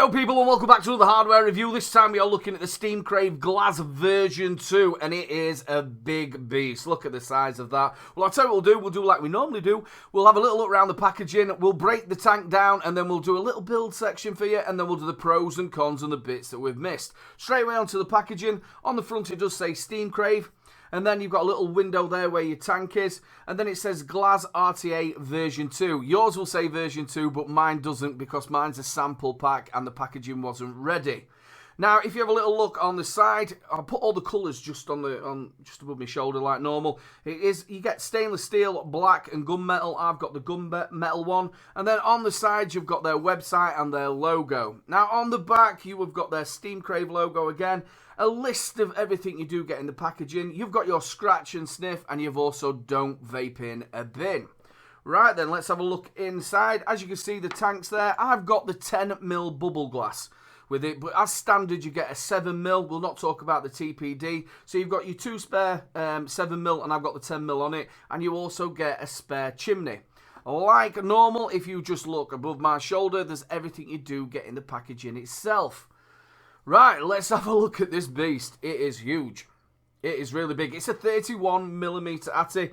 Yo people, and welcome back to another hardware review. This time we are looking at the steamcrave Glaz version 2, and it is a big beast. Look at the size of that. Well, I'll tell you what we'll do like we normally do. We'll have a little look around the packaging, we'll break the tank down, and then we'll do a little build section for you, and then we'll do the pros and cons and the bits that we've missed. Straight away onto the packaging. On the front it does say steamcrave. And then you've got a little window there where your tank is. And then it says Glaz RTA version 2. Yours will say version 2, but mine doesn't because mine's a sample pack and the packaging wasn't ready. Now, if you have a little look on the side, I'll put all the colours just just above my shoulder like normal. You get stainless steel, black and gunmetal. I've got the gunmetal one. And then on the side, you've got their website and their logo. Now, on the back, you have got their steamcrave logo again. A list of everything you do get in the packaging. You've got your scratch and sniff, and you've also don't vape in a bin. Right then, let's have a look inside. As you can see, the tank's there. I've got the 10mm bubble glass with it, but as standard you get a 7mm. We'll not talk about the TPD. So you've got your two spare 7mm, and I've got the 10mm on it, and you also get a spare chimney. Like normal, if you just look above my shoulder, there's everything you do get in the packaging itself. Right, let's have a look at this beast. It is huge. It is really big. It's a 31mm ATI,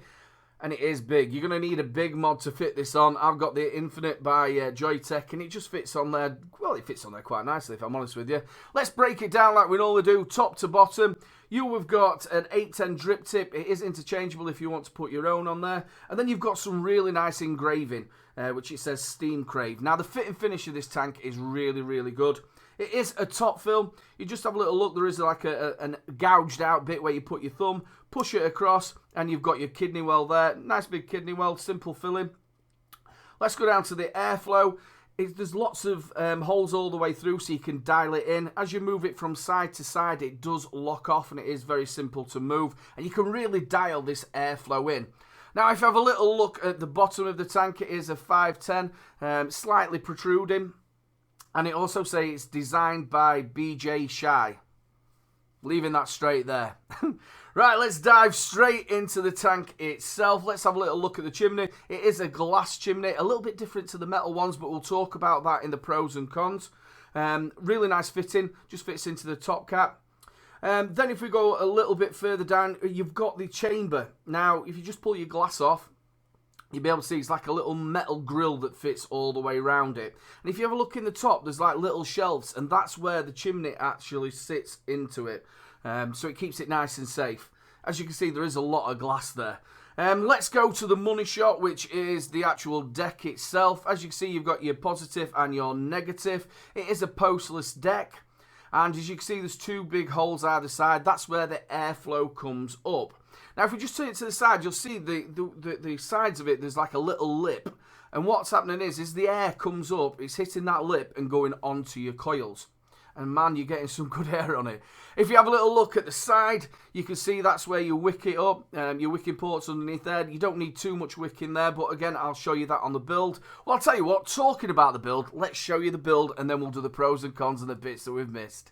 and it is big. You're going to need a big mod to fit this on. I've got the Infinite by Joytech, and it just fits on there. Well, it fits on there quite nicely, if I'm honest with you. Let's break it down like we normally do, top to bottom. You have got an 810 drip tip. It is interchangeable if you want to put your own on there. And then you've got some really nice engraving, which it says steamcrave. Now, the fit and finish of this tank is really, really good. It is a top fill. You just have a little look. There is like a gouged out bit where you put your thumb, push it across, and you've got your kidney well there. Nice big kidney well, simple filling. Let's go down to the airflow. There's lots of holes all the way through, so you can dial it in. As you move it from side to side, it does lock off, and it is very simple to move. And you can really dial this airflow in. Now, if you have a little look at the bottom of the tank, it is a 510, slightly protruding. And it also says it's designed by BJ Shy. Leaving that straight there. Right, let's dive straight into the tank itself. Let's have a little look at the chimney. It is a glass chimney, a little bit different to the metal ones, but we'll talk about that in the pros and cons. Really nice fitting, just fits into the top cap. Then if we go a little bit further down, you've got the chamber. Now, if you just pull your glass off, you'll be able to see it's like a little metal grill that fits all the way around it. And if you have a look in the top, there's like little shelves, and that's where the chimney actually sits into it. So it keeps it nice and safe. As you can see, there is a lot of glass there. Let's go to the money shot, which is the actual deck itself. As you can see, you've got your positive and your negative. It is a postless deck. And as you can see, there's two big holes either side. That's where the airflow comes up. Now, if we just turn it to the side, you'll see the sides of it, there's like a little lip. And what's happening is the air comes up, it's hitting that lip and going onto your coils. And man, you're getting some good air on it. If you have a little look at the side, you can see that's where you wick it up. Your wicking port's underneath there. You don't need too much wicking there, but again, I'll show you that on the build. Well, I'll tell you what, talking about the build, let's show you the build, and then we'll do the pros and cons and the bits that we've missed.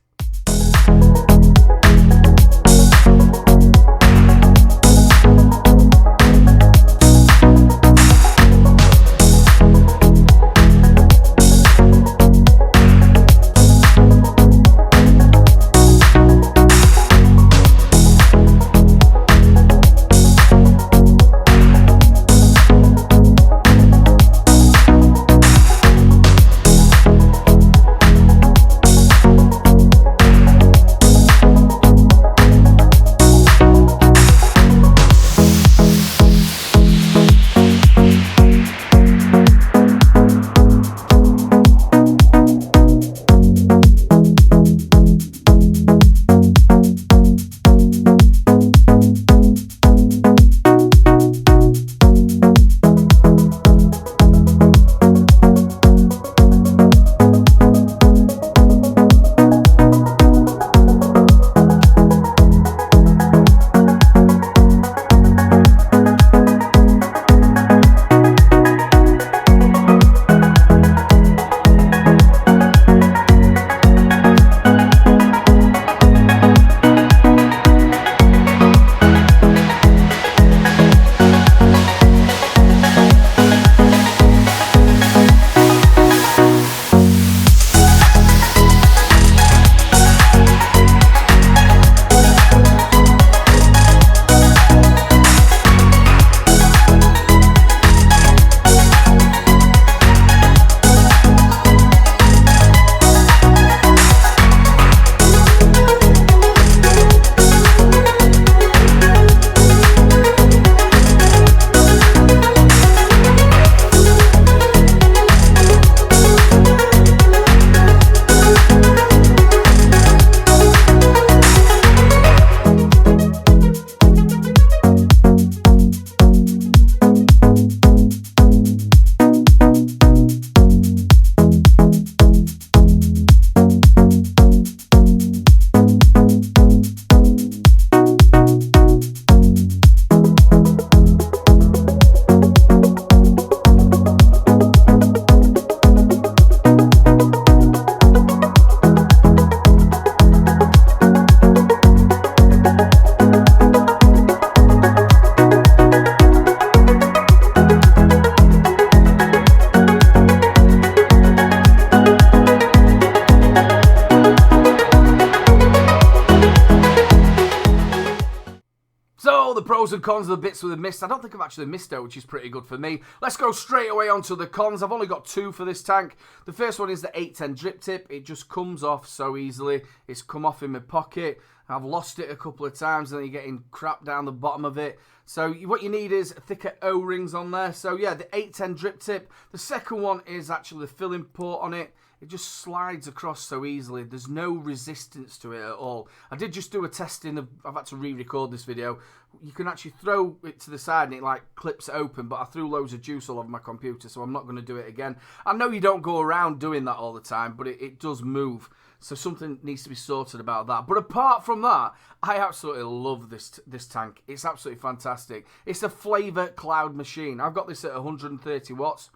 the pros and cons of the bits with the mist. I don't think I've actually missed out, which is pretty good for me. Let's go straight away onto the cons. I've only got 2 for this tank. The first one is the 810 drip tip. It just comes off so easily. It's come off in my pocket. I've lost it a couple of times, and then you're getting crap down the bottom of it. So what you need is thicker O-rings on there. So yeah, the 810 drip tip. The second one is actually the filling port on it. It just slides across so easily. There's no resistance to it at all. I did just do a testing of, I've had to re-record this video. You can actually throw it to the side and it like clips it open, but I threw loads of juice all over my computer, so I'm not going to do it again. I know you don't go around doing that all the time, but it does move. So something needs to be sorted about that. But apart from that, I absolutely love this tank. It's absolutely fantastic. It's a flavour cloud machine. I've got this at 130 watts.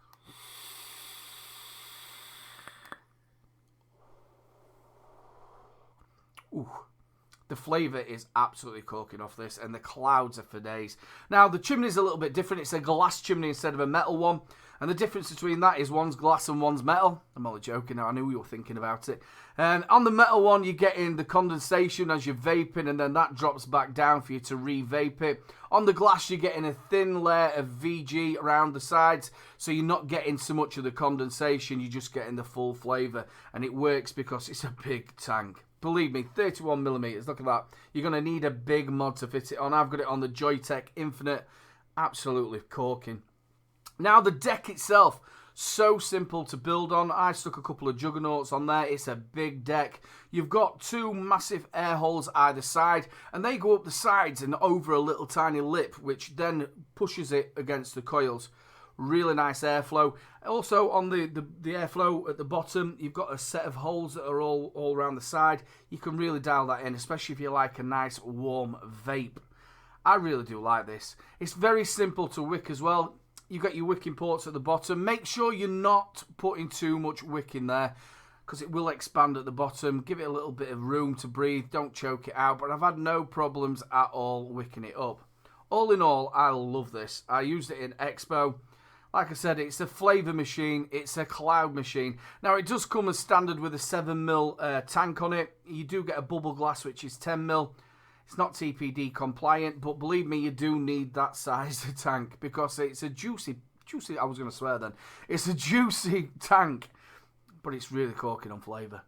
Ooh, the flavour is absolutely corking off this, and the clouds are for days. Now, the chimney's a little bit different. It's a glass chimney instead of a metal one, and the difference between that is one's glass and one's metal. I'm only joking now, I knew you were thinking about it. And on the metal one, you're getting the condensation as you're vaping, and then that drops back down for you to re-vape it. On the glass, you're getting a thin layer of VG around the sides, so you're not getting so much of the condensation, you're just getting the full flavour, and it works because it's a big tank. Believe me, 31mm, look at that. You're going to need a big mod to fit it on. I've got it on the Joytech Infinite. Absolutely corking. Now, the deck itself, so simple to build on. I stuck a couple of juggernauts on there. It's a big deck. You've got 2 massive air holes either side, and they go up the sides and over a little tiny lip, which then pushes it against the coils. Really nice airflow. Also on the airflow at the bottom, you've got a set of holes that are all around the side. You can really dial that in, especially if you like a nice warm vape. I really do like this. It's very simple to wick as well. You've got your wicking ports at the bottom. Make sure you're not putting too much wick in there, because it will expand at the bottom. Give it a little bit of room to breathe. Don't choke it out. But I've had no problems at all wicking it up. All in all, I love this. I used it in Expo. Like I said, it's a flavour machine. It's a cloud machine. Now, it does come as standard with a 7mm tank on it. You do get a bubble glass, which is 10mm. It's not TPD compliant, but believe me, you do need that size of tank, because it's a juicy, I was going to swear then. It's a juicy tank, but it's really corking on flavour.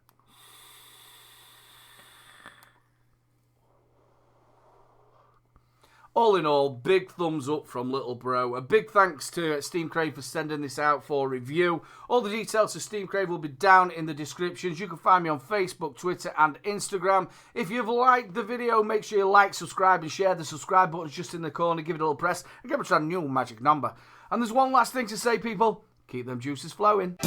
All in all, big thumbs up from Little Bro. A big thanks to steamcrave for sending this out for review. All the details to steamcrave will be down in the descriptions. You can find me on Facebook, Twitter and Instagram. If you've liked the video, make sure you like, subscribe and share. The subscribe button's just in the corner. Give it a little press and get a new magic number. And there's one last thing to say, people. Keep them juices flowing.